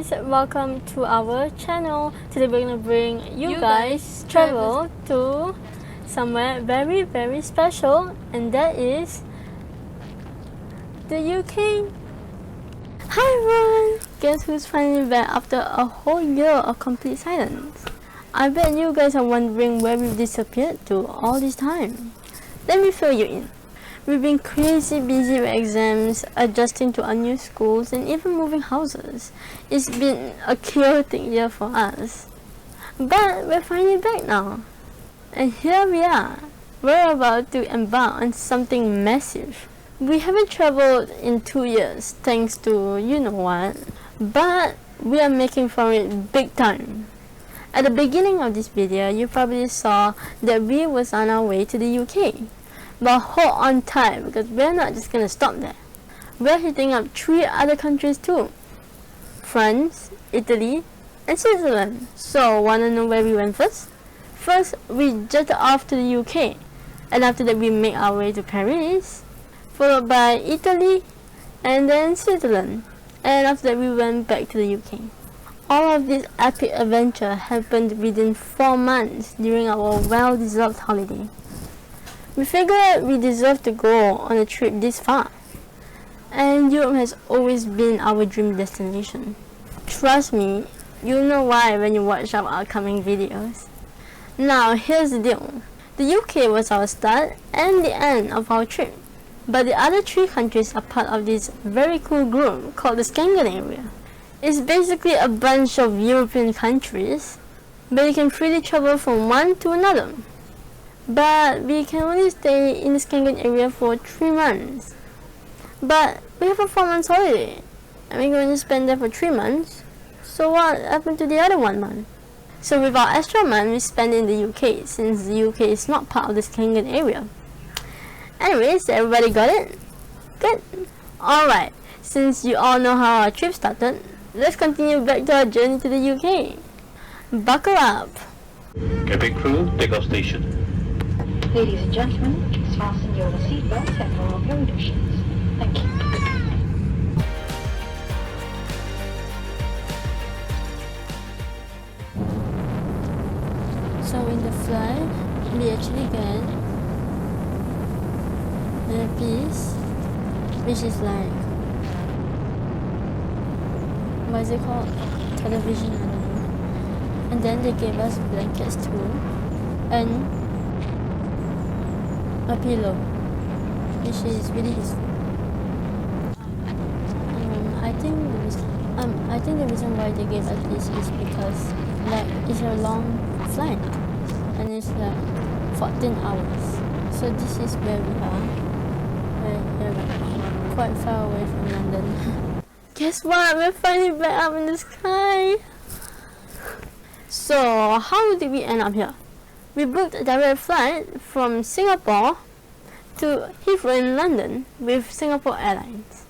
guys, welcome to our channel. Today we're gonna bring you guys travel to somewhere very special, and that is the UK. Hi everyone! Guess who's finally back after a whole year of complete silence? I bet you guys are wondering where we've disappeared to all this time. Let me fill you in. We've been crazy busy with exams, adjusting to our new schools, and even moving houses. It's been a chaotic year for us. But we're finally back now. And here we are. We're about to embark on something massive. We haven't traveled in 2 years, thanks to you know what. But we are making for it big time. At the beginning of this video, you probably saw that we was on our way to the UK. But hold on tight, because we're not just gonna stop there. We're hitting up 3 other countries too. France, Italy, and Switzerland. So, wanna know where we went first? First, we jetted off to the UK. And after that, we made our way to Paris. Followed by Italy, and then Switzerland. And after that, we went back to the UK. All of this epic adventure happened within 4 months during our well-deserved holiday. We figured we deserve to go on a trip this far. And Europe has always been our dream destination. Trust me, you'll know why when you watch our upcoming videos. Now, here's the deal. The UK was our start and the end of our trip. But the other 3 countries are part of this very cool group called the Schengen area. It's basically a bunch of European countries, but you can freely travel from one to another. But we can only stay in the Schengen area for 3 months. But we have a 4 months holiday, and we're going to spend there for 3 months. So what happened to the other 1 month? So with our extra month, we spend in the UK, since the UK is not part of the Schengen area. Anyways, everybody got it? Good. Alright, since you all know how our trip started, let's continue back to our journey to the UK. Buckle up! Cabin crew, take-off station. Ladies and gentlemen, please fasten your seatbelts and follow your directions. Thank you. So in the flight, we actually get a piece, which is like, what is it called? Television, I don't know. And then they gave us blankets too, and a pillow, which is really useful. I think the reason why they gave us this is because like it's a long flight and it's like 14 hours. So this is where we are. We're quite far away from London. Guess what? We're finally back up in the sky. So how did we end up here? We booked a direct flight from Singapore to Heathrow in London with Singapore Airlines.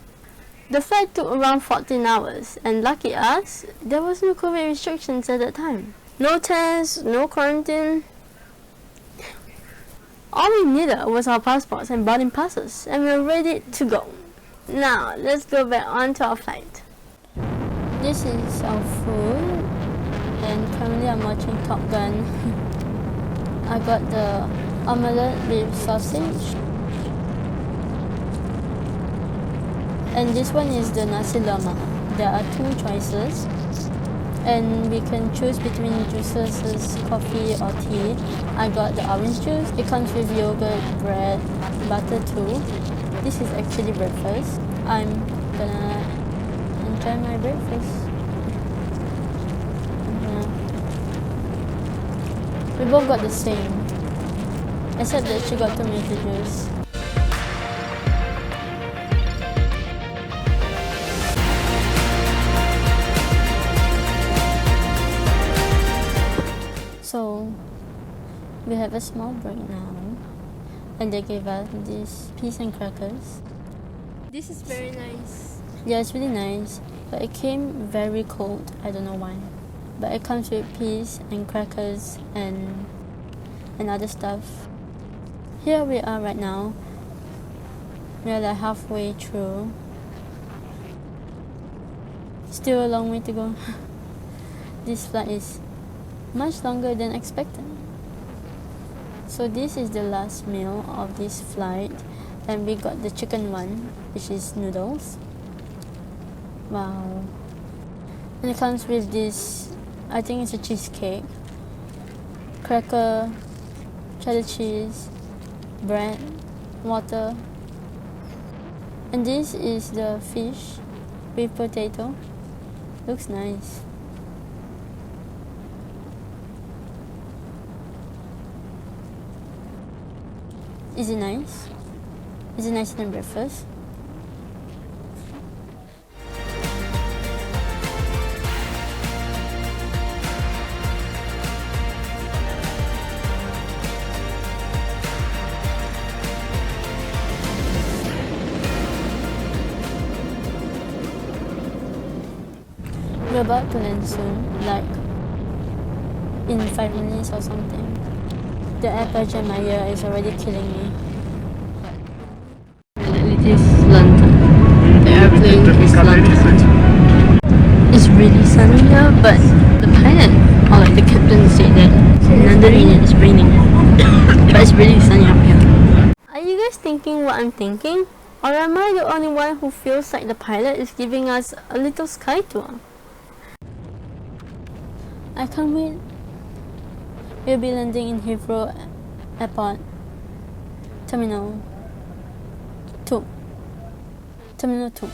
The flight took around 14 hours, and lucky us, there was no COVID restrictions at that time. No tests, no quarantine. All we needed was our passports and boarding passes, and we were ready to go. Now, let's go back on to our flight. This is our food, and currently I'm watching Top Gun. I got the omelette with sausage. And this one is the nasi lemak. There are 2 choices. And we can choose between juices, coffee or tea. I got the orange juice. It comes with yogurt, bread, butter too. This is actually breakfast. I'm gonna enjoy my breakfast. We both got the same, except that she got tomato juice. So we have a small break now, and they gave us these peas and crackers. This is very nice. Yeah, it's really nice, but it came very cold. I don't know why. But it comes with peas and crackers and other stuff. Here we are right now. We are like halfway through. Still a long way to go. This flight is much longer than expected. So this is the last meal of this flight, and we got the chicken one, which is noodles. Wow. And it comes with this, I think it's a cheesecake, cracker, cheddar cheese, bread, water. And this is the fish with potato. Looks nice. Is it nice? Is it nicer than breakfast? We're about to land soon, like in 5 minutes or something. The air pressure in my ear is already killing me. It is London. The airplane is London. It's really sunny here, but the pilot, or like the captain, said that in Mandarin it's raining. But it's really sunny up here. Are you guys thinking what I'm thinking? Or am I the only one who feels like the pilot is giving us a little sky tour? I can't wait. We'll be landing in Heathrow Airport Terminal 2. Terminal 2.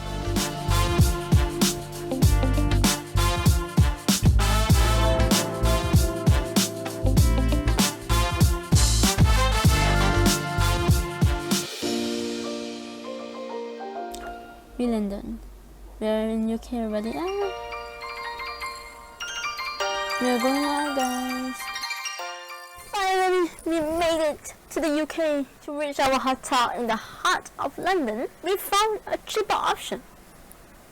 We landed. We are in UK already. We are going out, guys. Finally, we made it to the UK. To reach our hotel in the heart of London, we found a cheaper option.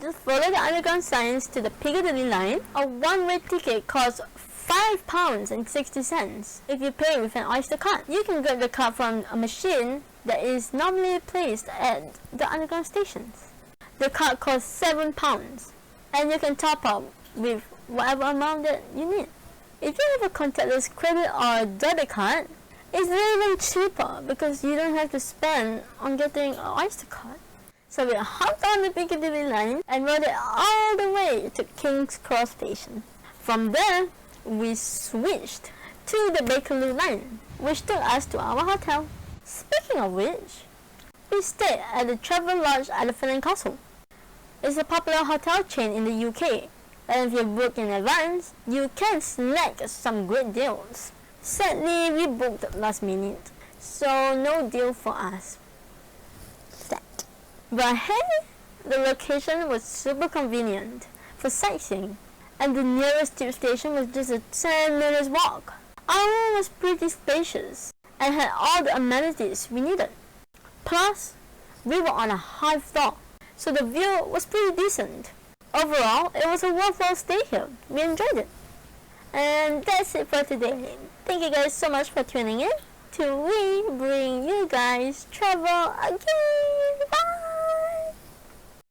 Just follow the underground signs to the Piccadilly line. A one-way ticket costs £5.60 if you pay with an Oyster card. You can get the card from a machine that is normally placed at the underground stations. The card costs £7, and you can top up with whatever amount that you need. If you have a contactless credit or debit card, it's even cheaper because you don't have to spend on getting an Oyster card. So we hopped on the Piccadilly line and rode it all the way to King's Cross Station. From there, we switched to the Bakerloo line, which took us to our hotel. Speaking of which, we stayed at the Travel Lodge Elephant and Castle. It's a popular hotel chain in the UK, and if you book in advance, you can snag some great deals. Sadly, we booked last minute, so no deal for us. Sad. But hey, the location was super convenient for sightseeing, and the nearest tube station was just a 10 minutes walk. Our room was pretty spacious and had all the amenities we needed. Plus, we were on a high floor, so the view was pretty decent. Overall, it was a worthwhile stay here. We enjoyed it. And that's it for today. Thank you guys so much for tuning in till we bring you guys travel again. Bye!